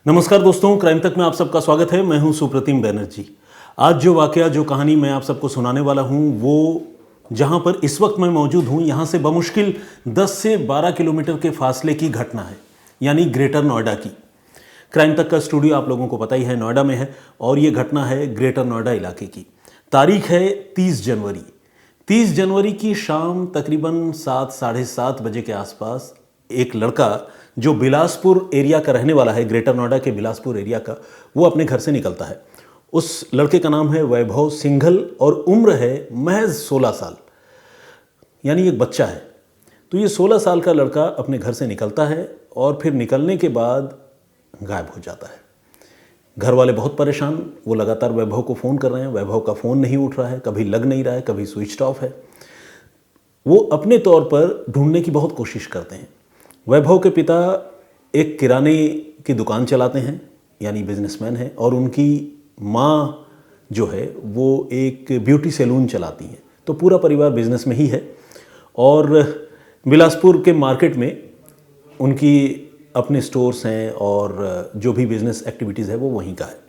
नमस्कार दोस्तों, क्राइम तक में आप सबका स्वागत है। मैं हूं सुप्रतिम बैनर्जी। आज जो वाकया, जो कहानी मैं आप सबको सुनाने वाला हूं, वो जहां पर इस वक्त मैं मौजूद हूं, यहां से बमुश्किल 10 से 12 किलोमीटर के फासले की घटना है, यानी ग्रेटर नोएडा की। क्राइम तक का स्टूडियो आप लोगों को पता ही है, नोएडा में है और ये घटना है ग्रेटर नोएडा इलाके की। तारीख है 30 जनवरी। 30 जनवरी की शाम तकरीबन 7 साढ़े 7 बजे के आसपास एक लड़का जो बिलासपुर एरिया का रहने वाला है, ग्रेटर नोएडा के बिलासपुर एरिया का, वो अपने घर से निकलता है। उस लड़के का नाम है वैभव सिंघल और उम्र है महज 16 साल, यानी एक बच्चा है। तो ये 16 साल का लड़का अपने घर से निकलता है और फिर निकलने के बाद गायब हो जाता है। घर वाले बहुत परेशान, वो लगातार वैभव को फ़ोन कर रहे हैं, वैभव का फ़ोन नहीं उठ रहा है, कभी लग नहीं रहा है, कभी स्विच ऑफ है। वो अपने तौर पर ढूंढने की बहुत कोशिश करते हैं। वैभव के पिता एक किराने की दुकान चलाते हैं, यानी बिजनेसमैन हैं, और उनकी माँ जो है वो एक ब्यूटी सैलून चलाती हैं। तो पूरा परिवार बिजनेस में ही है और बिलासपुर के मार्केट में उनकी अपने स्टोर्स हैं और जो भी बिजनेस एक्टिविटीज़ है वो वहीं का है।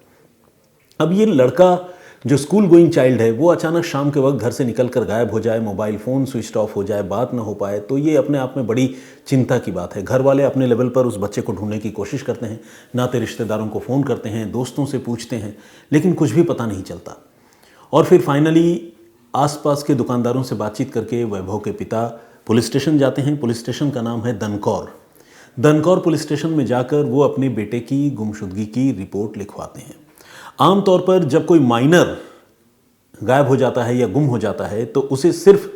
अब ये लड़का जो स्कूल गोइंग चाइल्ड है, वो अचानक शाम के वक्त घर से निकल कर गायब हो जाए, मोबाइल फ़ोन स्विच ऑफ हो जाए, बात ना हो पाए, तो ये अपने आप में बड़ी चिंता की बात है। घर वाले अपने लेवल पर उस बच्चे को ढूंढने की कोशिश करते हैं, नाते रिश्तेदारों को फ़ोन करते हैं, दोस्तों से पूछते हैं, लेकिन कुछ भी पता नहीं चलता। और फिर फाइनली आसपास के दुकानदारों से बातचीत करके वैभव के पिता पुलिस स्टेशन जाते हैं। पुलिस स्टेशन का नाम है दनकौर। दनकौर पुलिस स्टेशन में जाकर वो अपने बेटे की गुमशुदगी की रिपोर्ट लिखवाते हैं। आमतौर पर जब कोई माइनर गायब हो जाता है या गुम हो जाता है तो उसे सिर्फ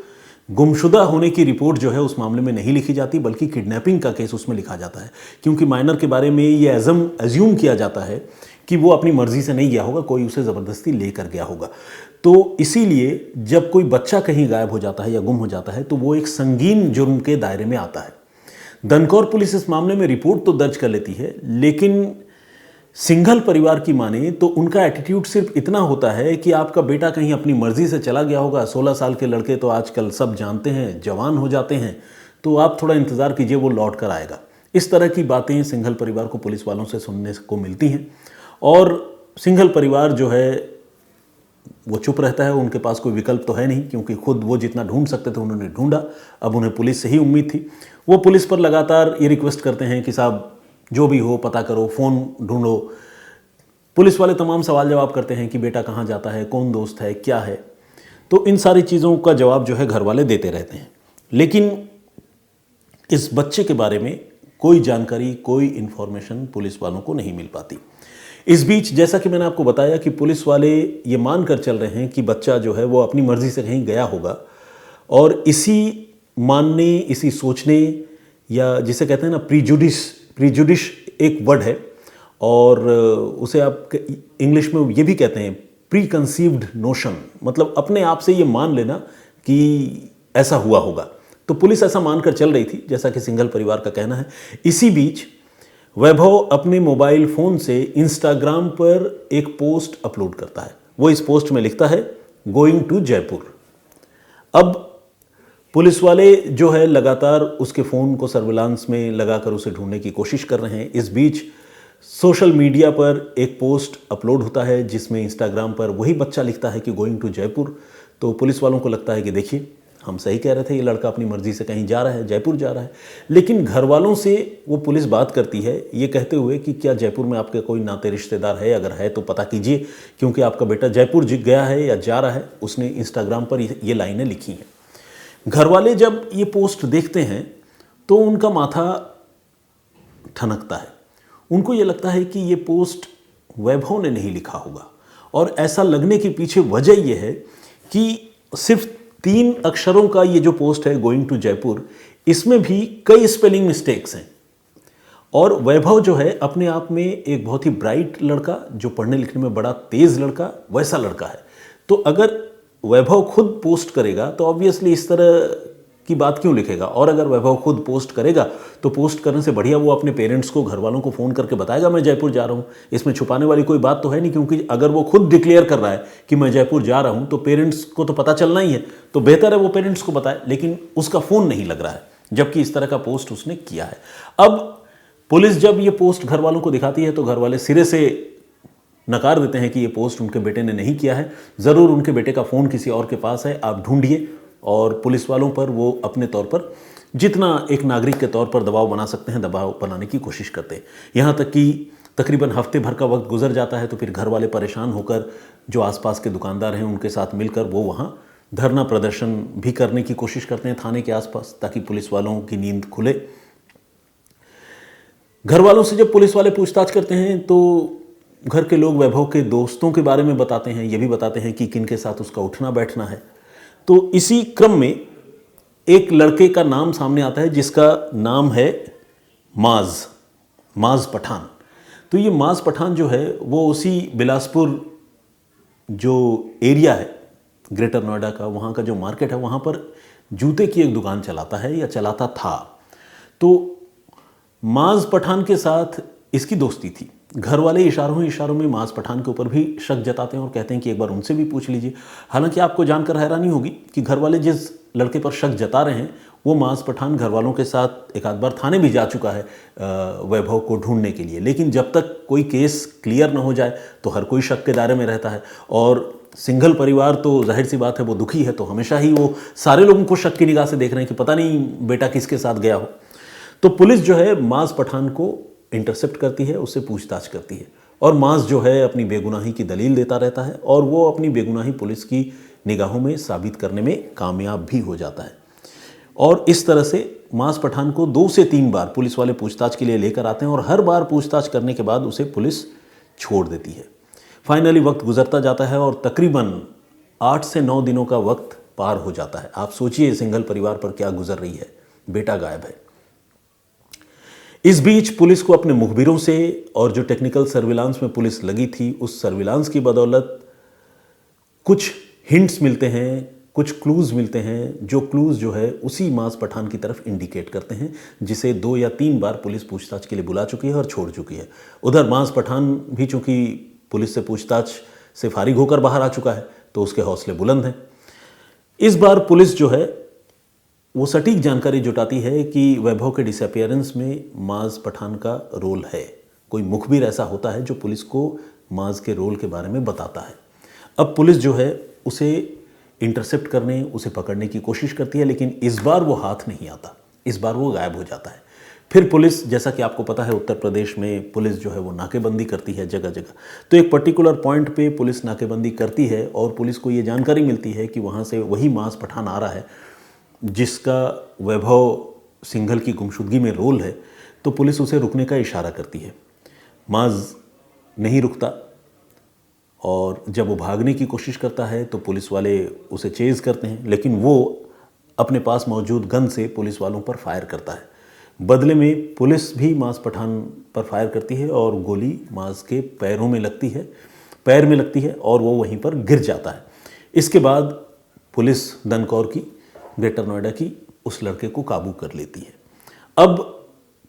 गुमशुदा होने की रिपोर्ट जो है उस मामले में नहीं लिखी जाती, बल्कि किडनैपिंग का केस उसमें लिखा जाता है, क्योंकि माइनर के बारे में ये एज्यूम किया जाता है कि वो अपनी मर्जी से नहीं गया होगा, कोई उसे ज़बरदस्ती लेकर गया होगा। तो इसीलिए जब कोई बच्चा कहीं गायब हो जाता है या गुम हो जाता है तो वो एक संगीन जुर्म के दायरे में आता है। दनकौर पुलिस इस मामले में रिपोर्ट तो दर्ज कर लेती है, लेकिन सिंघल परिवार की माने तो उनका एटीट्यूड सिर्फ इतना होता है कि आपका बेटा कहीं अपनी मर्जी से चला गया होगा। 16 साल के लड़के तो आजकल सब जानते हैं, जवान हो जाते हैं, तो आप थोड़ा इंतज़ार कीजिए, वो लौट कर आएगा। इस तरह की बातें सिंघल परिवार को पुलिस वालों से सुनने को मिलती हैं और सिंघल परिवार जो है वो चुप रहता है। उनके पास कोई विकल्प तो है नहीं, क्योंकि खुद वो जितना ढूंढ सकते थे उन्होंने ढूंढा। अब उन्हें पुलिस से ही उम्मीद थी। वो पुलिस पर लगातार ये रिक्वेस्ट करते हैं कि साहब जो भी हो पता करो, फ़ोन ढूंढो। पुलिस वाले तमाम सवाल जवाब करते हैं कि बेटा कहाँ जाता है, कौन दोस्त है, क्या है। तो इन सारी चीज़ों का जवाब जो है घर वाले देते रहते हैं, लेकिन इस बच्चे के बारे में कोई जानकारी, कोई इन्फॉर्मेशन पुलिस वालों को नहीं मिल पाती। इस बीच जैसा कि मैंने आपको बताया कि पुलिस वाले ये मान कर चल रहे हैं कि बच्चा जो है वो अपनी मर्ज़ी से कहीं गया होगा, और इसी मानने, इसी सोचने, या जिसे कहते हैं ना प्रीजुडिश एक वर्ड है और उसे आप इंग्लिश में ये भी कहते हैं प्री कंसीव्ड नोशन, मतलब अपने आप से ये मान लेना कि ऐसा हुआ होगा। तो पुलिस ऐसा मानकर चल रही थी, जैसा कि सिंघल परिवार का कहना है। इसी बीच वैभव अपने मोबाइल फ़ोन से इंस्टाग्राम पर एक पोस्ट अपलोड करता है। वो इस पोस्ट में लिखता है गोइंग टू जयपुर। अब पुलिस वाले जो है लगातार उसके फ़ोन को सर्विलांस में लगाकर उसे ढूंढने की कोशिश कर रहे हैं। इस बीच सोशल मीडिया पर एक पोस्ट अपलोड होता है जिसमें इंस्टाग्राम पर वही बच्चा लिखता है कि गोइंग टू जयपुर। तो पुलिस वालों को लगता है कि देखिए, हम सही कह रहे थे, ये लड़का अपनी मर्जी से कहीं जा रहा है, जयपुर जा रहा है। लेकिन घर वालों से वो पुलिस बात करती है ये कहते हुए कि क्या जयपुर में आपके कोई नाते रिश्तेदार है, अगर है तो पता कीजिए, क्योंकि आपका बेटा जयपुर गया है या जा रहा है। उसने इंस्टाग्राम पर ये लाइनें लिखी हैं। घर वाले जब ये पोस्ट देखते हैं तो उनका माथा ठनकता है। उनको ये लगता है कि ये पोस्ट वैभव ने नहीं लिखा होगा, और ऐसा लगने के पीछे वजह यह है कि सिर्फ 3 अक्षरों का ये जो पोस्ट है गोइंग टू जयपुर, इसमें भी कई स्पेलिंग मिस्टेक्स हैं। और वैभव जो है अपने आप में एक बहुत ही ब्राइट लड़का, जो पढ़ने लिखने में बड़ा तेज़ लड़का, वैसा लड़का है। तो अगर वैभव खुद पोस्ट करेगा तो ऑब्वियसली इस तरह की बात क्यों लिखेगा, और अगर वैभव खुद पोस्ट करेगा तो पोस्ट करने से बढ़िया वो अपने पेरेंट्स को, घर वालों को फ़ोन करके बताएगा मैं जयपुर जा रहा हूँ। इसमें छुपाने वाली कोई बात तो है नहीं, क्योंकि अगर वो खुद डिक्लेयर कर रहा है कि मैं जयपुर जा रहा हूँ तो पेरेंट्स को तो पता चलना ही है, तो बेहतर है वो पेरेंट्स को बताए। लेकिन उसका फ़ोन नहीं लग रहा है, जबकि इस तरह का पोस्ट उसने किया है। अब पुलिस जब ये पोस्ट घर वालों को दिखाती है तो घर वाले सिरे से नकार देते हैं कि ये पोस्ट उनके बेटे ने नहीं किया है, ज़रूर उनके बेटे का फ़ोन किसी और के पास है, आप ढूंढिए। और पुलिस वालों पर वो अपने तौर पर जितना एक नागरिक के तौर पर दबाव बना सकते हैं दबाव बनाने की कोशिश करते हैं। यहाँ तक कि तकरीबन हफ्ते भर का वक्त गुजर जाता है तो फिर घर वाले परेशान होकर जो आसपास के दुकानदार हैं उनके साथ मिलकर वो वहाँ धरना प्रदर्शन भी करने की कोशिश करते हैं थाने के आसपास, ताकि पुलिस वालों की नींद खुले। घर वालों से जब पुलिस वाले पूछताछ करते हैं तो घर के लोग वैभव के दोस्तों के बारे में बताते हैं, ये भी बताते हैं कि किन के साथ उसका उठना बैठना है। तो इसी क्रम में एक लड़के का नाम सामने आता है जिसका नाम है माज पठान। तो ये माज पठान जो है वो उसी बिलासपुर जो एरिया है ग्रेटर नोएडा का, वहाँ का जो मार्केट है वहाँ पर जूते की एक दुकान चलाता है या चलाता था। तो माज पठान के साथ इसकी दोस्ती थी। घर वाले इशारों में माज पठान के ऊपर भी शक जताते हैं और कहते हैं कि एक बार उनसे भी पूछ लीजिए। हालांकि आपको जानकर हैरानी होगी कि घर वाले जिस लड़के पर शक जता रहे हैं वो माज पठान घर वालों के साथ एक आध बार थाने भी जा चुका है वैभव को ढूंढने के लिए। लेकिन जब तक कोई केस क्लियर ना हो जाए तो हर कोई शक के दायरे में रहता है, और सिंगल परिवार तो जाहिर सी बात है वो दुखी है, तो हमेशा ही वो सारे लोगों को शक की निगाह से देख रहे हैं कि पता नहीं बेटा किसके साथ गया हो। तो पुलिस जो है माज पठान को इंटरसेप्ट करती है, उससे पूछताछ करती है, और माज जो है अपनी बेगुनाही की दलील देता रहता है और वो अपनी बेगुनाही पुलिस की निगाहों में साबित करने में कामयाब भी हो जाता है। और इस तरह से माज पठान को 2 से 3 बार पुलिस वाले पूछताछ के लिए लेकर आते हैं और हर बार पूछताछ करने के बाद उसे पुलिस छोड़ देती है। फाइनली वक्त गुजरता जाता है और तकरीबन 8 से 9 दिनों का वक्त पार हो जाता है। आप सोचिए सिंगल परिवार पर क्या गुजर रही है, बेटा गायब है। इस बीच पुलिस को अपने मुखबिरों से और जो टेक्निकल सर्विलांस में पुलिस लगी थी उस सर्विलांस की बदौलत कुछ हिंट्स मिलते हैं, कुछ क्लूज़ मिलते हैं, जो क्लूज़ जो है उसी माज पठान की तरफ इंडिकेट करते हैं, जिसे 2 या 3 बार पुलिस पूछताछ के लिए बुला चुकी है और छोड़ चुकी है। उधर माज पठान भी चूंकि पुलिस से पूछताछ से फारिग होकर बाहर आ चुका है तो उसके हौसले बुलंद हैं। इस बार पुलिस जो है वो सटीक जानकारी जुटाती है कि वैभव के डिसअपियरेंस में माज पठान का रोल है। कोई मुखबिर ऐसा होता है जो पुलिस को माज के रोल के बारे में बताता है। अब पुलिस जो है उसे इंटरसेप्ट करने, उसे पकड़ने की कोशिश करती है, लेकिन इस बार वो हाथ नहीं आता, इस बार वो गायब हो जाता है। फिर पुलिस, जैसा कि आपको पता है उत्तर प्रदेश में पुलिस जो है वो नाकेबंदी करती है जगह जगह। तो एक पर्टिकुलर पॉइंट पे पुलिस नाकेबंदी करती है और पुलिस को ये जानकारी मिलती है कि वहाँ से वही माज पठान आ रहा है जिसका वैभव सिंघल की गुमशुदगी में रोल है। तो पुलिस उसे रुकने का इशारा करती है, माज नहीं रुकता और जब वो भागने की कोशिश करता है तो पुलिस वाले उसे चेज़ करते हैं, लेकिन वो अपने पास मौजूद गन से पुलिस वालों पर फायर करता है। बदले में पुलिस भी माज पठान पर फायर करती है और गोली माज के पैर में लगती है और वो वहीं पर गिर जाता है। इसके बाद पुलिस दनकौर की, ग्रेटर नोएडा की, उस लड़के को काबू कर लेती है। अब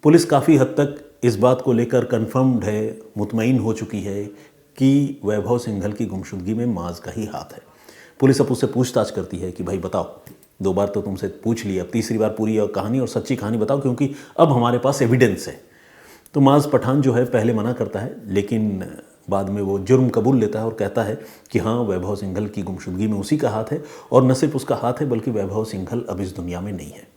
पुलिस काफ़ी हद तक इस बात को लेकर कन्फर्म्ड है, मुतमईन हो चुकी है कि वैभव सिंघल की गुमशुदगी में माज का ही हाथ है। पुलिस अब उससे पूछताछ करती है कि भाई बताओ, 2 बार तो तुमसे पूछ लिया, अब तीसरी बार पूरी कहानी और सच्ची कहानी बताओ, क्योंकि अब हमारे पास एविडेंस है। तो माज पठान जो है पहले मना करता है, लेकिन बाद में वो जुर्म कबूल लेता है और कहता है कि हाँ, वैभव सिंघल की गुमशुदगी में उसी का हाथ है, और न सिर्फ उसका हाथ है बल्कि वैभव सिंघल अब इस दुनिया में नहीं है।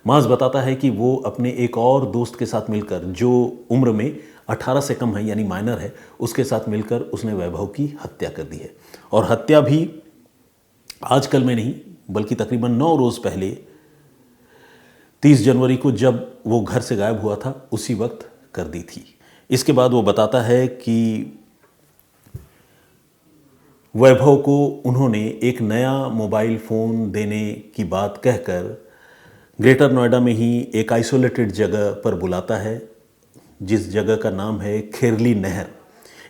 माज बताता है कि वो अपने एक और दोस्त के साथ मिलकर, जो उम्र में 18 से कम है यानी माइनर है, उसके साथ मिलकर उसने वैभव की हत्या कर दी है। और हत्या भी आजकल में नहीं बल्कि तकरीबन 9 रोज़ पहले 30 जनवरी को जब वो घर से गायब हुआ था उसी वक्त कर दी थी। इसके बाद वो बताता है कि वैभव को उन्होंने एक नया मोबाइल फ़ोन देने की बात कहकर ग्रेटर नोएडा में ही एक आइसोलेटेड जगह पर बुलाता है, जिस जगह का नाम है खेरली नहर।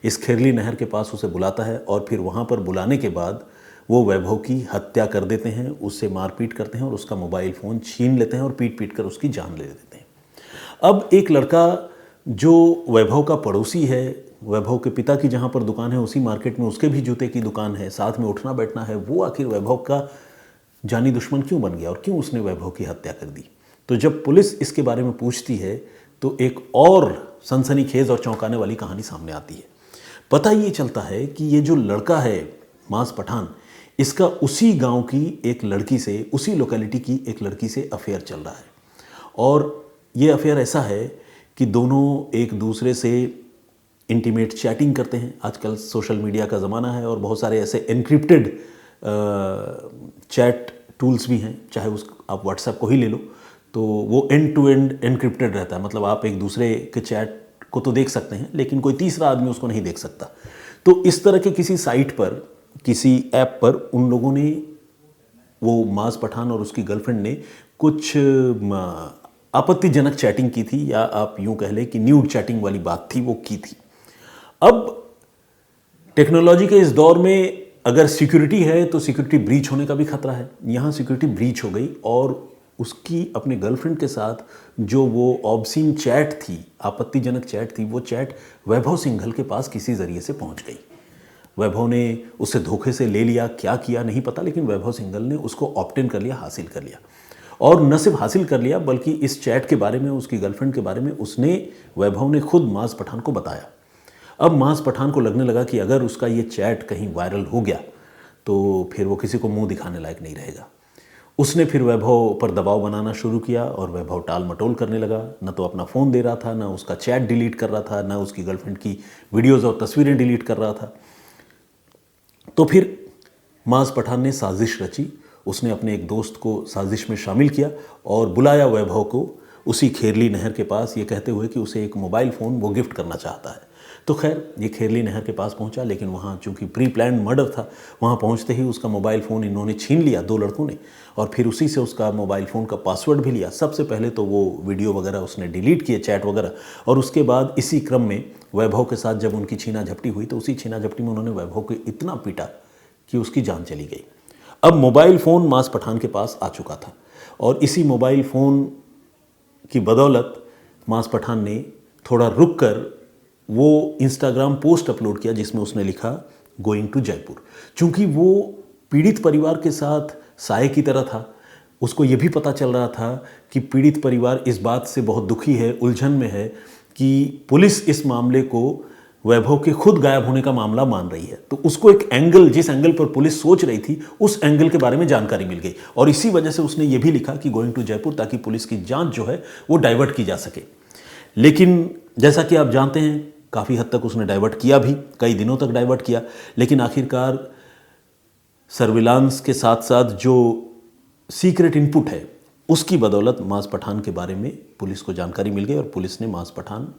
इस खेरली नहर के पास उसे बुलाता है और फिर वहाँ पर बुलाने के बाद वो वैभव की हत्या कर देते हैं, उससे मारपीट करते हैं और उसका मोबाइल फ़ोन छीन लेते हैं और पीट कर उसकी जान ले लेते हैं। अब एक लड़का जो वैभव का पड़ोसी है, वैभव के पिता की जहाँ पर दुकान है उसी मार्केट में उसके भी जूते की दुकान है, साथ में उठना बैठना है, वो आखिर वैभव का जानी दुश्मन क्यों बन गया और क्यों उसने वैभव की हत्या कर दी। तो जब पुलिस इसके बारे में पूछती है तो एक और सनसनीखेज और चौंकाने वाली कहानी सामने आती है। पता ये चलता है कि ये जो लड़का है मास पठान, इसका उसी गांव की एक लड़की से, उसी लोकेलिटी की एक लड़की से अफेयर चल रहा है। और ये अफेयर ऐसा है कि दोनों एक दूसरे से इंटीमेट चैटिंग करते हैं। आजकल सोशल मीडिया का ज़माना है और बहुत सारे ऐसे एनक्रिप्टेड चैट टूल्स भी हैं, चाहे उस आप व्हाट्सएप को ही ले लो, तो वो एंड टू एंड एनक्रिप्टेड रहता है। मतलब आप एक दूसरे के चैट को तो देख सकते हैं लेकिन कोई तीसरा आदमी उसको नहीं देख सकता। तो इस तरह के किसी साइट पर, किसी ऐप पर उन लोगों ने, वो मास पठान और उसकी गर्लफ्रेंड ने कुछ आपत्तिजनक चैटिंग की थी, या आप यूं कह लें कि न्यूड चैटिंग वाली बात थी, वो की थी। अब टेक्नोलॉजी के इस दौर में अगर सिक्योरिटी है तो सिक्योरिटी ब्रीच होने का भी खतरा है। यहाँ सिक्योरिटी ब्रीच हो गई और उसकी अपने गर्लफ्रेंड के साथ जो वो ऑब्सीन चैट थी, आपत्तिजनक चैट थी, वो चैट वैभव सिंघल के पास किसी ज़रिए से पहुँच गई। वैभव ने उसे धोखे से ले लिया, क्या किया नहीं पता, लेकिन वैभव सिंघल ने उसको ऑप्ट इन कर लिया, हासिल कर लिया। और न सिर्फ हासिल कर लिया बल्कि इस चैट के बारे में, उसकी गर्लफ्रेंड के बारे में वैभव ने खुद मास पठान को बताया। अब मास पठान को लगने लगा कि अगर उसका ये चैट कहीं वायरल हो गया तो फिर वो किसी को मुंह दिखाने लायक नहीं रहेगा। उसने फिर वैभव पर दबाव बनाना शुरू किया और वैभव टाल मटोल करने लगा। न तो अपना फ़ोन दे रहा था, न उसका चैट डिलीट कर रहा था, न उसकी गर्लफ्रेंड की वीडियोज़ और तस्वीरें डिलीट कर रहा था। तो फिर मास पठान ने साजिश रची। उसने अपने एक दोस्त को साजिश में शामिल किया और बुलाया वैभव को उसी खेरली नहर के पास, ये कहते हुए कि उसे एक मोबाइल फ़ोन वो गिफ्ट करना चाहता है। तो खैर ये खेरली नहर के पास पहुंचा, लेकिन वहाँ चूंकि प्री प्लान्ड मर्डर था, वहाँ पहुँचते ही उसका मोबाइल फ़ोन इन्होंने छीन लिया, दो लड़कों ने, और फिर उसी से उसका मोबाइल फ़ोन का पासवर्ड भी लिया। सबसे पहले तो वो वीडियो वगैरह उसने डिलीट किए, चैट वगैरह, और उसके बाद इसी क्रम में वैभव के साथ जब उनकी छीना झपटी हुई तो उसी छीना झपटी में उन्होंने वैभव को इतना पीटा कि उसकी जान चली गई। अब मोबाइल फ़ोन मास पठान के पास आ चुका था और इसी मोबाइल फ़ोन की बदौलत मास पठान ने थोड़ा रुक कर वो इंस्टाग्राम पोस्ट अपलोड किया जिसमें उसने लिखा गोइंग टू जयपुर। चूँकि वो पीड़ित परिवार के साथ साये की तरह था, उसको ये भी पता चल रहा था कि पीड़ित परिवार इस बात से बहुत दुखी है, उलझन में है कि पुलिस इस मामले को वैभव के खुद गायब होने का मामला मान रही है। तो उसको एक एंगल, जिस एंगल पर पुलिस सोच रही थी, उस एंगल के बारे में जानकारी मिल गई और इसी वजह से उसने ये भी लिखा कि गोइंग टू जयपुर, ताकि पुलिस की जांच जो है वो डाइवर्ट की जा सके। लेकिन जैसा कि आप जानते हैं काफ़ी हद तक उसने डाइवर्ट किया भी, कई दिनों तक डाइवर्ट किया, लेकिन आखिरकार सर्विलांस के साथ साथ जो सीक्रेट इनपुट है उसकी बदौलत मास पठान के बारे में पुलिस को जानकारी मिल गई और पुलिस ने मास पठान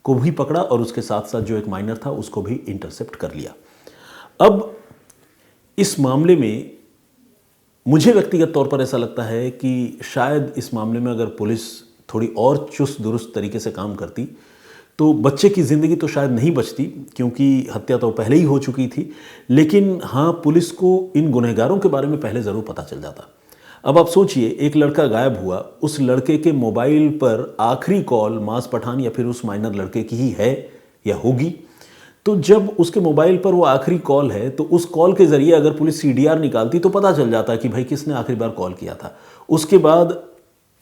को भी पकड़ा और उसके साथ साथ जो एक माइनर था उसको भी इंटरसेप्ट कर लिया। अब इस मामले में मुझे व्यक्तिगत तौर पर ऐसा लगता है कि शायद इस मामले में अगर पुलिस थोड़ी और चुस्त दुरुस्त तरीके से काम करती तो बच्चे की ज़िंदगी तो शायद नहीं बचती, क्योंकि हत्या तो पहले ही हो चुकी थी। लेकिन हाँ, पुलिस को इन गुनहगारों के बारे में पहले ज़रूर पता चल जाता। अब आप सोचिए, एक लड़का गायब हुआ, उस लड़के के मोबाइल पर आखिरी कॉल मास पठान या फिर उस माइनर लड़के की ही है या होगी। तो जब उसके मोबाइल पर वो आखिरी कॉल है तो उस कॉल के ज़रिए अगर पुलिस सीडीआर निकालती तो पता चल जाता कि भाई किसने आखिरी बार कॉल किया था। उसके बाद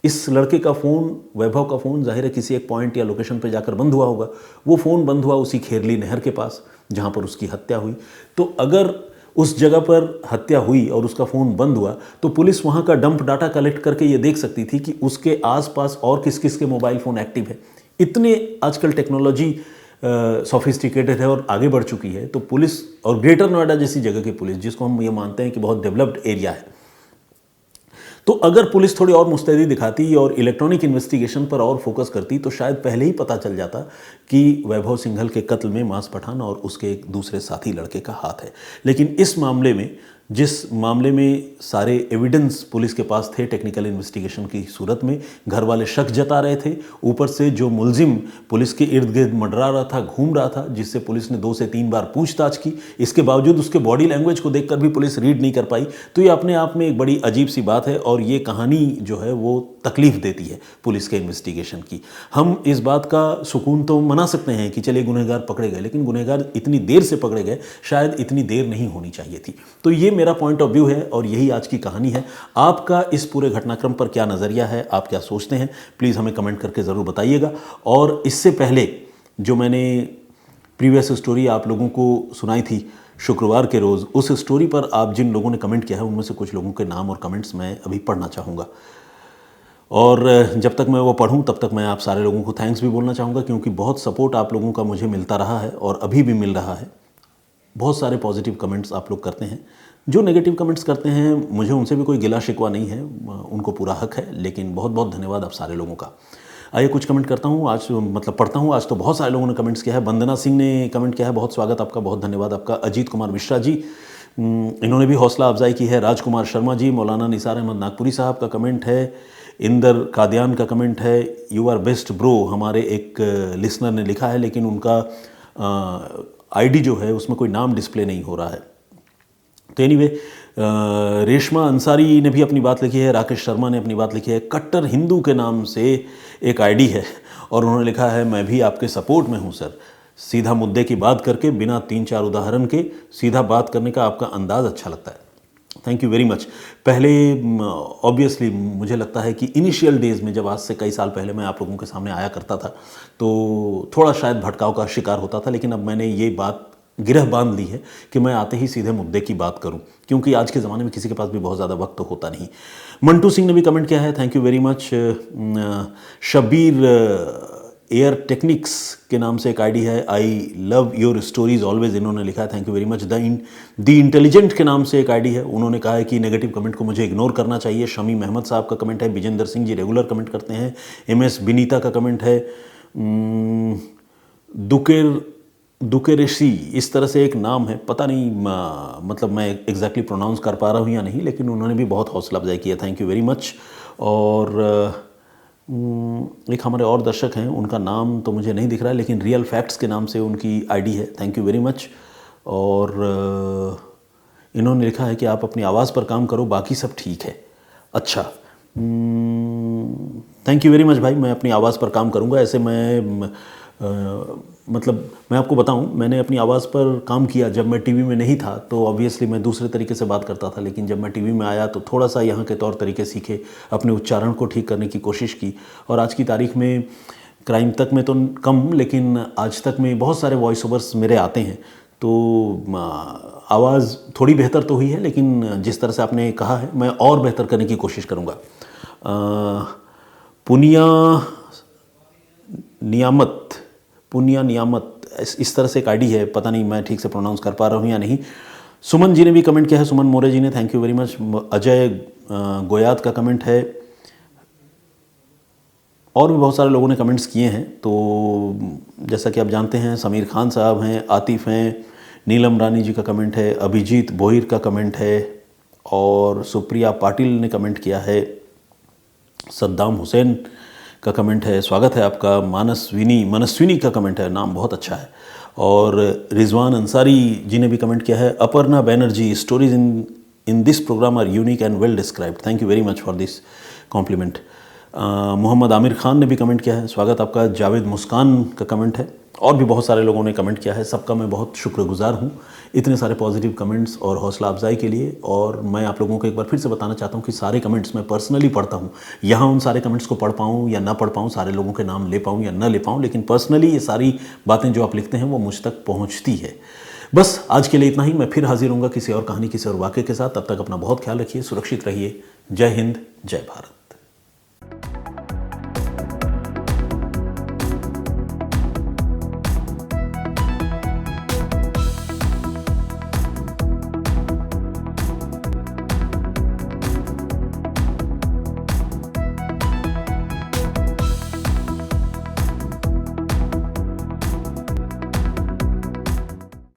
इस लड़के का फ़ोन, वैभव का फ़ोन ज़ाहिर है किसी एक पॉइंट या लोकेशन पर जाकर बंद हुआ होगा। वो फ़ोन बंद हुआ उसी खेरली नहर के पास जहाँ पर उसकी हत्या हुई। तो अगर उस जगह पर हत्या हुई और उसका फ़ोन बंद हुआ तो पुलिस वहाँ का डंप डाटा कलेक्ट करके ये देख सकती थी कि उसके आसपास और किस किस के मोबाइल फ़ोन एक्टिव है। इतने आजकल टेक्नोलॉजी सोफिस्टिकेटेड है और आगे बढ़ चुकी है। तो पुलिस, और ग्रेटर नोएडा जैसी जगह की पुलिस, जिसको हम ये मानते हैं कि बहुत डेवलप्ड एरिया है, तो अगर पुलिस थोड़ी और मुस्तैदी दिखाती और इलेक्ट्रॉनिक इन्वेस्टिगेशन पर और फोकस करती तो शायद पहले ही पता चल जाता कि वैभव सिंघल के कत्ल में मास पठान और उसके एक दूसरे साथी लड़के का हाथ है। लेकिन इस मामले में, जिस मामले में सारे एविडेंस पुलिस के पास थे टेक्निकल इन्वेस्टिगेशन की सूरत में, घर वाले शक जता रहे थे, ऊपर से जो मुलजिम पुलिस के इर्द गिर्द मंडरा रहा था, घूम रहा था, जिससे पुलिस ने 2 से 3 बार पूछताछ की, इसके बावजूद उसके बॉडी लैंग्वेज को देखकर भी पुलिस रीड नहीं कर पाई। तो ये अपने आप में एक बड़ी अजीब सी बात है और ये कहानी जो है वो तकलीफ देती है पुलिस के इन्वेस्टिगेशन की। हम इस बात का सुकून तो मना सकते हैं कि चलिए गुनहगार पकड़े गए, लेकिन गुनहगार इतनी देर से पकड़े गए, शायद इतनी देर नहीं होनी चाहिए थी। तो ये मेरा पॉइंट ऑफ व्यू है और यही आज की कहानी है। आपका इस पूरे घटनाक्रम पर क्या नज़रिया है, आप क्या सोचते हैं, प्लीज़ हमें कमेंट करके ज़रूर बताइएगा। और इससे पहले जो मैंने प्रीवियस स्टोरी आप लोगों को सुनाई थी शुक्रवार के रोज़, उस स्टोरी पर आप जिन लोगों ने कमेंट किया है उनमें से कुछ लोगों के नाम और कमेंट्स मैं अभी पढ़ना चाहूँगा। और जब तक मैं वो पढ़ूं तब तक मैं आप सारे लोगों को थैंक्स भी बोलना चाहूँगा, क्योंकि बहुत सपोर्ट आप लोगों का मुझे मिलता रहा है और अभी भी मिल रहा है। बहुत सारे पॉजिटिव कमेंट्स आप लोग करते हैं। जो नेगेटिव कमेंट्स करते हैं मुझे उनसे भी कोई गिला शिकवा नहीं है, उनको पूरा हक है, लेकिन बहुत बहुत धन्यवाद आप सारे लोगों का। आइए कुछ कमेंट करता हूँ आज, मतलब पढ़ता हूँ। आज तो बहुत सारे लोगों ने कमेंट्स किया है। वंदना सिंह ने कमेंट किया है, बहुत स्वागत आपका, बहुत धन्यवाद आपका। अजीत कुमार मिश्रा जी, इन्होंने भी हौसला अफजाई की है। राजकुमार शर्मा जी, मौलाना निसार अहमद नागपुरी साहब का कमेंट है। इंदर कादियान का कमेंट है, यू आर बेस्ट ब्रो, हमारे एक लिसनर ने लिखा है, लेकिन उनका आईडी जो है उसमें कोई नाम डिस्प्ले नहीं हो रहा है। तो एनीवे, रेशमा अंसारी ने भी अपनी बात लिखी है। राकेश शर्मा ने अपनी बात लिखी है। कट्टर हिंदू के नाम से एक आईडी है और उन्होंने लिखा है, मैं भी आपके सपोर्ट में हूँ सर, सीधा मुद्दे की बात करके बिना 3-4 उदाहरण के सीधा बात करने का आपका अंदाज़ अच्छा लगता है। Thank you very much. पहले ऑब्वियसली मुझे लगता है कि इनिशियल डेज़ में, जब आज से कई साल पहले मैं आप लोगों के सामने आया करता था, तो थोड़ा शायद भटकाव का शिकार होता था, लेकिन अब मैंने ये बात गिरह बांध ली है कि मैं आते ही सीधे मुद्दे की बात करूं, क्योंकि आज के ज़माने में किसी के पास भी बहुत ज़्यादा वक्त तो होता नहीं। मंटू सिंह ने भी कमेंट किया है, thank you very much. Shabir air technics के नाम से एक आईडी है, I love your stories always, इन्होंने लिखा है, thank you very much. The intelligent के नाम से एक आईडी है, उन्होंने कहा है कि नेगेटिव कमेंट को मुझे इग्नोर करना चाहिए। शमी अहमद साहब का कमेंट है। विजेंद्र सिंह जी रेगुलर कमेंट करते हैं। MS बिनीता का कमेंट है। दुकेरेशी, इस तरह से एक नाम है, पता नहीं मतलब मैं एग्जैक्टली प्रोनाउंस कर पा रहा हूँ या नहीं, लेकिन उन्होंने भी बहुत हौसला अफजाई किया, थैंक यू वेरी मच। और एक हमारे और दर्शक हैं, उनका नाम तो मुझे नहीं दिख रहा है, लेकिन रियल फैक्ट्स के नाम से उनकी आईडी है, थैंक यू वेरी मच। और इन्होंने लिखा है कि आप अपनी आवाज़ पर काम करो, बाकी सब ठीक है। अच्छा, थैंक यू वेरी मच भाई, मैं अपनी आवाज़ पर काम करूँगा। ऐसे मैं मतलब मैं आपको बताऊं, मैंने अपनी आवाज़ पर काम किया जब मैं टीवी में नहीं था, तो ऑब्वियसली मैं दूसरे तरीके से बात करता था, लेकिन जब मैं टीवी में आया तो थोड़ा सा यहाँ के तौर तरीके सीखे, अपने उच्चारण को ठीक करने की कोशिश की। और आज की तारीख में क्राइम तक में तो कम, लेकिन आज तक में बहुत सारे वॉइस ओवर्स मेरे आते हैं, तो आवाज़ थोड़ी बेहतर तो हुई है, लेकिन जिस तरह से आपने कहा है मैं और बेहतर करने की कोशिश करूँगा। पुनिया नियामत, इस तरह से एक आईडी है, पता नहीं मैं ठीक से प्रोनाउंस कर पा रहा हूँ या नहीं। सुमन जी ने भी कमेंट किया है, सुमन मोरे जी ने, thank you very much. Ajay Goyat का कमेंट है, और भी बहुत सारे लोगों ने कमेंट्स किए हैं। तो जैसा कि आप जानते हैं, समीर खान साहब हैं, आतिफ हैं, नीलम रानी जी का कमेंट है, अभिजीत बोहिर का कमेंट है, और सुप्रिया पाटिल ने कमेंट किया है, सद्दाम हुसैन का कमेंट है, स्वागत है आपका। मनस्विनी का कमेंट है, नाम बहुत अच्छा है। और रिजवान अंसारी जी ने भी कमेंट किया है, Aparna Banerjee, stories in this programme are unique and well described, thank you very much for this compliment. Mohammad Aamir Khan ने भी कमेंट किया है, स्वागत आपका। जावेद मुस्कान का कमेंट है, और भी बहुत सारे लोगों ने कमेंट किया है, सबका मैं बहुत शुक्रगुजार हूँ इतने सारे पॉजिटिव कमेंट्स और हौसला अफजाई के लिए। और मैं आप लोगों को एक बार फिर से बताना चाहता हूँ कि सारे कमेंट्स मैं पर्सनली पढ़ता हूँ। यहाँ उन सारे कमेंट्स को पढ़ पाऊँ या ना पढ़ पाऊँ, सारे लोगों के नाम ले पाऊँ या ना ले पाऊँ, लेकिन पर्सनली ये सारी बातें जो आप लिखते हैं वो मुझ तक पहुँचती है। बस आज के लिए इतना ही। मैं फिर हाजिर होऊंगा किसी और कहानी, किसी और वाक़े के साथ। तब तक अपना बहुत ख्याल रखिए, सुरक्षित रहिए। जय हिंद, जय भारत।